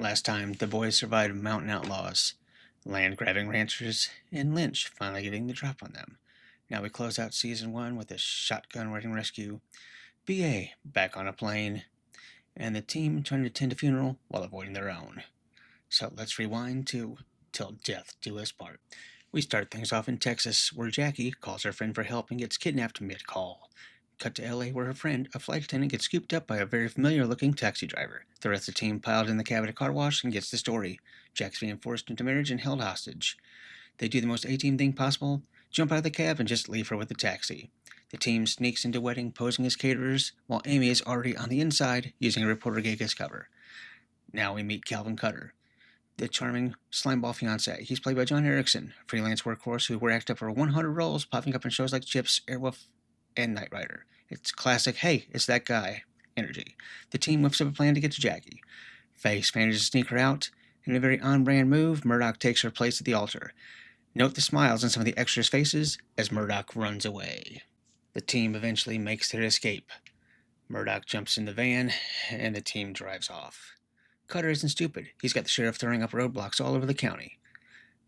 Last time, the boys survived mountain outlaws, land-grabbing ranchers, and Lynch finally getting the drop on them. Now we close out Season 1 with a shotgun wedding rescue, BA back on a plane, and the team trying to attend a funeral while avoiding their own. So let's rewind to Till Death Do Us Part. We start things off in Texas, where Jackie calls her friend for help and gets kidnapped mid-call. Cut to LA, where her friend, a flight attendant, gets scooped up by a very familiar-looking taxi driver. The rest of the team piled in the cab at a car wash and gets the story. Jack's being forced into marriage and held hostage. They do the most A-team thing possible, jump out of the cab and just leave her with the taxi. The team sneaks into wedding posing as caterers, while Amy is already on the inside using a reporter gig as cover. Now we meet Calvin Cutter, the charming slimeball fiance. He's played by John Erickson, a freelance workhorse who racked up over 100 roles, popping up in shows like Chips, Airwolf, and Knight Rider. It's classic, hey, it's that guy energy. The team whips up a plan to get to Jackie. Face manages to sneak her out. In a very on-brand move, Murdock takes her place at the altar. Note the smiles on some of the extras' faces as Murdock runs away. The team eventually makes their escape. Murdock jumps in the van, and the team drives off. Cutter isn't stupid. He's got the sheriff throwing up roadblocks all over the county.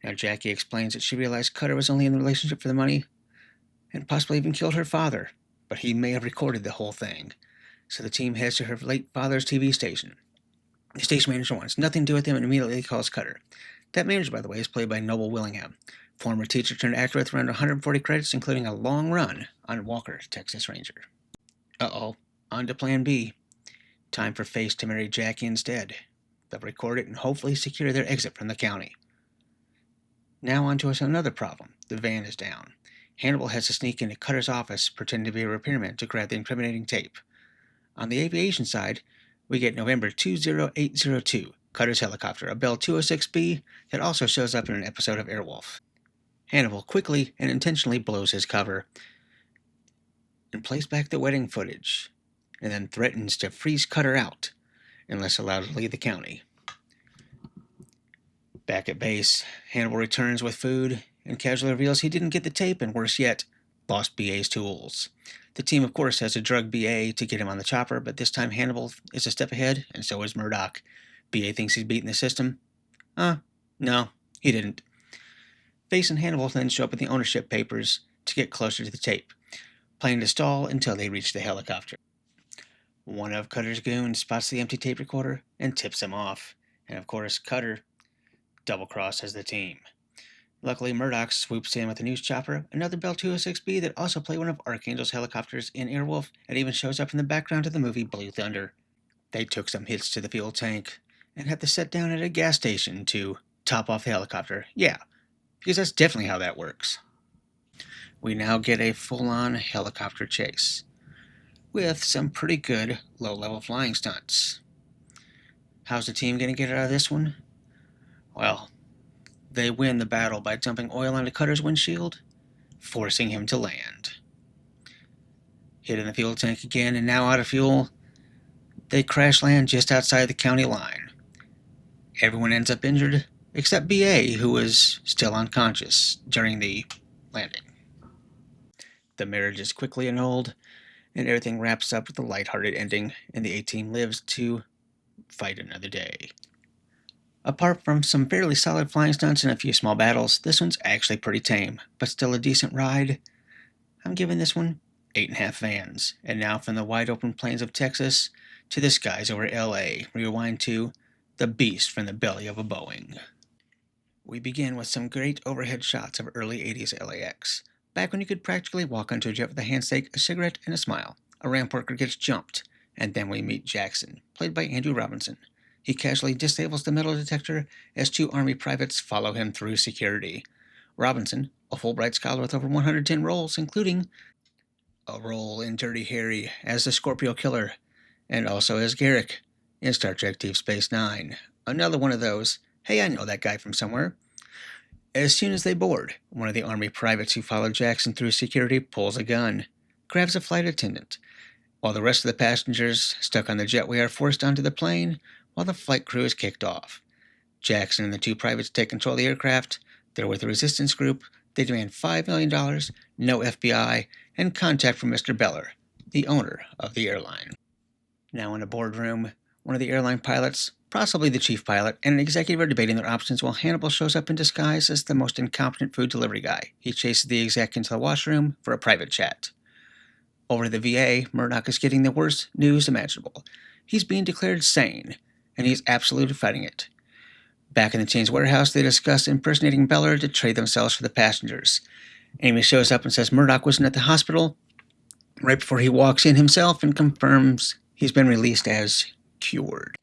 Now Jackie explains that she realized Cutter was only in the relationship for the money, and possibly even killed her father, but he may have recorded the whole thing. So the team heads to her late father's TV station. The station manager wants nothing to do with him and immediately calls Cutter. That manager, by the way, is played by Noble Willingham, former teacher turned actor with around 140 credits, including a long run on Walker, Texas Ranger. Uh-oh, on to Plan B. Time for Face to marry Jackie instead. They'll record it and hopefully secure their exit from the county. Now on to another problem. The van is down. Hannibal has to sneak into Cutter's office, pretending to be a repairman to grab the incriminating tape. On the aviation side, we get November 20802, Cutter's helicopter, a Bell 206B that also shows up in an episode of Airwolf. Hannibal quickly and intentionally blows his cover and plays back the wedding footage, and then threatens to freeze Cutter out unless allowed to leave the county. Back at base, Hannibal returns with food and casually reveals he didn't get the tape and, worse yet, lost BA's tools. The team, of course, has to drug BA to get him on the chopper, but this time Hannibal is a step ahead, and so is Murdock. BA thinks he's beaten the system. No, he didn't. Face and Hannibal then show up with the ownership papers to get closer to the tape, planning to stall until they reach the helicopter. One of Cutter's goons spots the empty tape recorder and tips him off, and of course Cutter double-crosses the team. Luckily, Murdock swoops in with a news chopper, another Bell 206B that also played one of Archangel's helicopters in Airwolf, and even shows up in the background of the movie Blue Thunder. They took some hits to the fuel tank and had to set down at a gas station to top off the helicopter. Yeah, because that's definitely how that works. We now get a full-on helicopter chase, with some pretty good low-level flying stunts. How's the team going to get out of this one? Well, they win the battle by dumping oil onto Cutter's windshield, forcing him to land. Hitting the fuel tank again, and now out of fuel, they crash land just outside the county line. Everyone ends up injured, except BA, who was still unconscious during the landing. The marriage is quickly annulled, and everything wraps up with a lighthearted ending, and the A-Team lives to fight another day. Apart from some fairly solid flying stunts and a few small battles, this one's actually pretty tame, but still a decent ride. I'm giving this one 8.5 vans. And now from the wide open plains of Texas to the skies over LA, rewind to the beast from the belly of a Boeing. We begin with some great overhead shots of early 80s LAX. Back when you could practically walk onto a jet with a handshake, a cigarette, and a smile. A ramp worker gets jumped, and then we meet Jackson, played by Andrew Robinson. He casually disables the metal detector as 2 Army privates follow him through security. Robinson, a Fulbright scholar with over 110 roles, including a role in Dirty Harry as the Scorpio Killer, and also as Garrick in Star Trek Deep Space Nine. Another one of those, hey, I know that guy from somewhere. As soon as they board, one of the Army privates who followed Jackson through security pulls a gun, grabs a flight attendant, while the rest of the passengers stuck on the jetway are forced onto the plane while the flight crew is kicked off. Jackson and the 2 privates take control of the aircraft. They're with the resistance group. They demand $5 million, no FBI, and contact from Mr. Beller, the owner of the airline. Now in a boardroom, One of the airline pilots, possibly the chief pilot, and an executive are debating their options while Hannibal shows up in disguise as the most incompetent food delivery guy. He chases the exec into the washroom for a private chat. Over to the VA, Murdock is getting the worst news imaginable. He's being declared sane, and he's absolutely fighting it. Back in the chain's warehouse, they discuss impersonating Beller to trade themselves for the passengers. Amy shows up and says Murdock wasn't at the hospital right before he walks in himself and confirms he's been released as cured.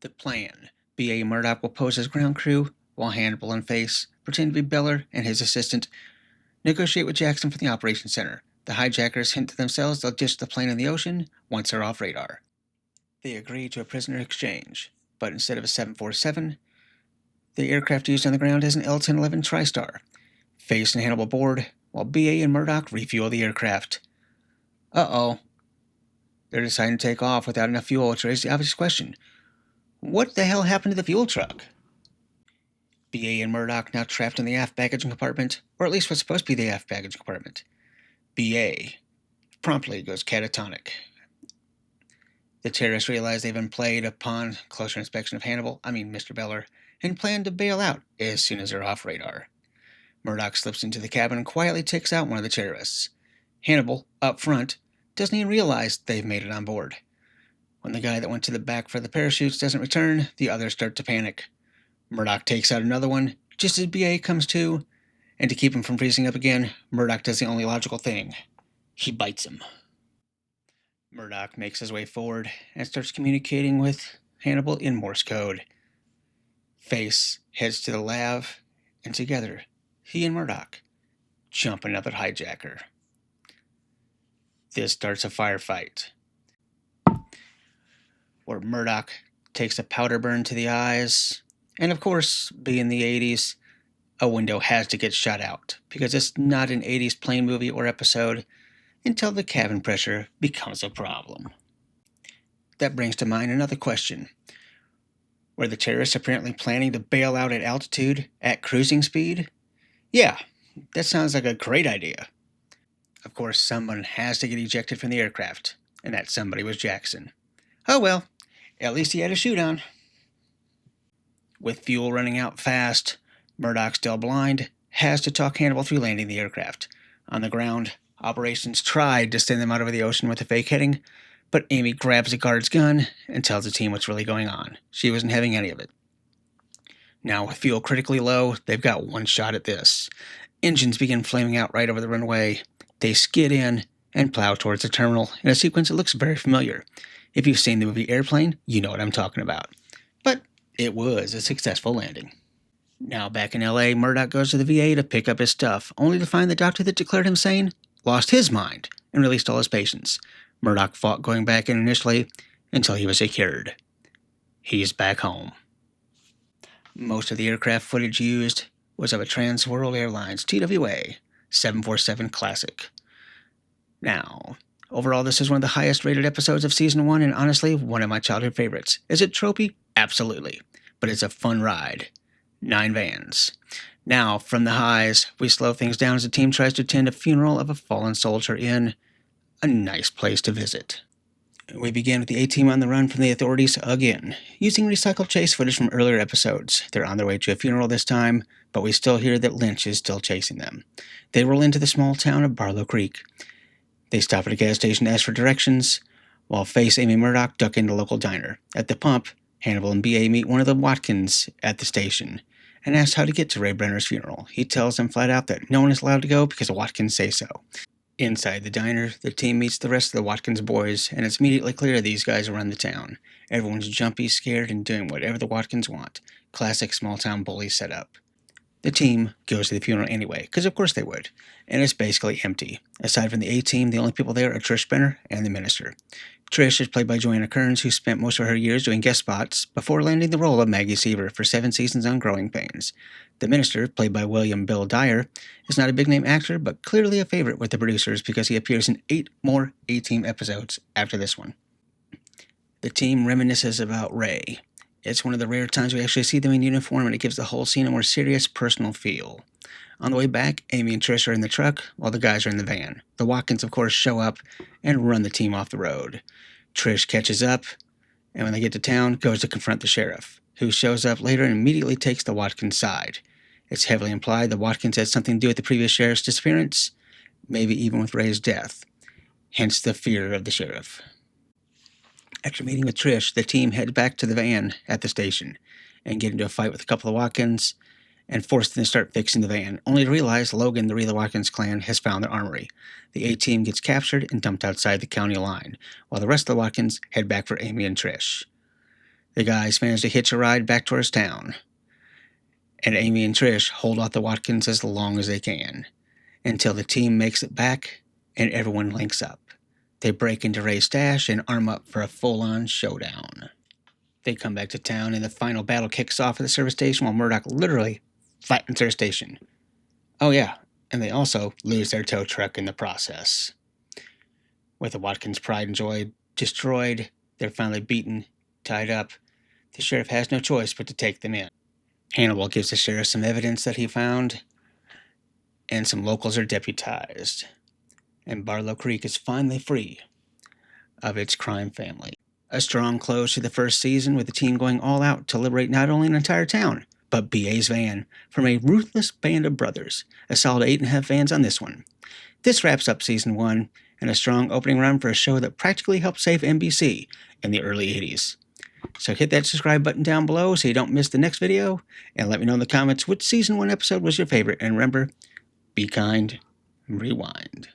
The plan. B.A. Murdock will pose as ground crew, while Hannibal and Face pretend to be Beller and his assistant negotiate with Jackson for the operations center. The hijackers hint to themselves they'll ditch the plane in the ocean once they're off radar. They agree to a prisoner exchange, but instead of a 747, the aircraft used on the ground is an L-1011 TriStar. Face and Hannibal board, while B.A. and Murdock refuel the aircraft. Uh-oh. They're deciding to take off without enough fuel, which raises the obvious question. What the hell happened to the fuel truck? B.A. and Murdock now trapped in the aft baggage compartment, or at least what's supposed to be the aft baggage compartment. B.A. promptly goes catatonic. The terrorists realize they've been played upon closer inspection of Mr. Beller, and plan to bail out as soon as they're off radar. Murdock slips into the cabin and quietly takes out one of the terrorists. Hannibal, up front, doesn't even realize they've made it on board. When the guy that went to the back for the parachutes doesn't return, the others start to panic. Murdock takes out another one, just as B.A. comes to, and to keep him from freezing up again, Murdock does the only logical thing. He bites him. Murdock makes his way forward and starts communicating with Hannibal in Morse code. Face heads to the lab, and together, he and Murdock jump another hijacker. This starts a firefight, where Murdock takes a powder burn to the eyes, and of course, being the 80s, a window has to get shot out, because it's not an 80s plane movie or episode until the cabin pressure becomes a problem. That brings to mind another question. Were the terrorists apparently planning to bail out at altitude at cruising speed? Yeah, that sounds like a great idea. Of course, someone has to get ejected from the aircraft, and that somebody was Jackson. Oh well, at least he had a chute on. With fuel running out fast, Murdock, still blind, has to talk Hannibal through landing the aircraft. On the ground, operations tried to send them out over the ocean with a fake heading, but Amy grabs a guard's gun and tells the team what's really going on. She wasn't having any of it. Now, with fuel critically low, they've got one shot at this. Engines begin flaming out right over the runway. They skid in and plow towards the terminal in a sequence that looks very familiar. If you've seen the movie Airplane, you know what I'm talking about. But it was a successful landing. Now back in LA, Murdock goes to the VA to pick up his stuff, only to find the doctor that declared him sane lost his mind and released all his patients. Murdock fought going back in initially until he was secured. He's back home. Most of the aircraft footage used was of a Trans World Airlines TWA 747 Classic. Now, overall this is one of the highest rated episodes of Season 1 and honestly one of my childhood favorites. Is it tropey? Absolutely. But it's a fun ride. 9 vans. Now, from the highs, we slow things down as the team tries to attend a funeral of a fallen soldier in a nice place to visit. We begin with the A-Team on the run from the authorities again, using recycled chase footage from earlier episodes. They're on their way to a funeral this time, but we still hear that Lynch is still chasing them. They roll into the small town of Barlow Creek. They stop at a gas station to ask for directions, while Face, Amy, Murdock duck into a local diner. At the pump, Hannibal and B.A. meet one of the Watkins at the station and ask how to get to Ray Brenner's funeral. He tells them flat out that no one is allowed to go because the Watkins say so. Inside the diner, the team meets the rest of the Watkins boys, and it's immediately clear these guys run the town. Everyone's jumpy, scared, and doing whatever the Watkins want. Classic small-town bully setup. The team goes to the funeral anyway, because of course they would, and it's basically empty. Aside from the A-Team, the only people there are Trish Benner and the minister. Trish is played by Joanna Kearns, who spent most of her years doing guest spots before landing the role of Maggie Seaver for 7 seasons on Growing Pains. The minister, played by William Bill Dyer, is not a big-name actor, but clearly a favorite with the producers because he appears in 8 more A-Team episodes after this one. The team reminisces about Ray. It's one of the rare times we actually see them in uniform, and it gives the whole scene a more serious, personal feel. On the way back, Amy and Trish are in the truck, while the guys are in the van. The Watkins, of course, show up and run the team off the road. Trish catches up, and when they get to town, goes to confront the sheriff, who shows up later and immediately takes the Watkins side. It's heavily implied that Watkins had something to do with the previous sheriff's disappearance, maybe even with Ray's death, hence the fear of the sheriff. After meeting with Trish, the team heads back to the van at the station and get into a fight with a couple of Watkins and force them to start fixing the van, only to realize Logan, the real Watkins clan, has found their armory. The A-team gets captured and dumped outside the county line, while the rest of the Watkins head back for Amy and Trish. The guys manage to hitch a ride back towards town, and Amy and Trish hold off the Watkins as long as they can, until the team makes it back and everyone links up. They break into Ray's stash and arm up for a full-on showdown. They come back to town and the final battle kicks off at the service station while Murdock literally flattens their station. Oh yeah, and they also lose their tow truck in the process. With the Watkins' pride and joy destroyed, they're finally beaten, tied up. The sheriff has no choice but to take them in. Hannibal gives the sheriff some evidence that he found, and some locals are deputized. And Barlow Creek is finally free of its crime family. A strong close to the first season, with the team going all out to liberate not only an entire town, but BA's van from a ruthless band of brothers. A solid 8.5 fans on this one. This wraps up Season 1, and a strong opening run for a show that practically helped save NBC in the early 80s. So hit that subscribe button down below so you don't miss the next video, and let me know in the comments which Season 1 episode was your favorite. And remember, be kind, rewind.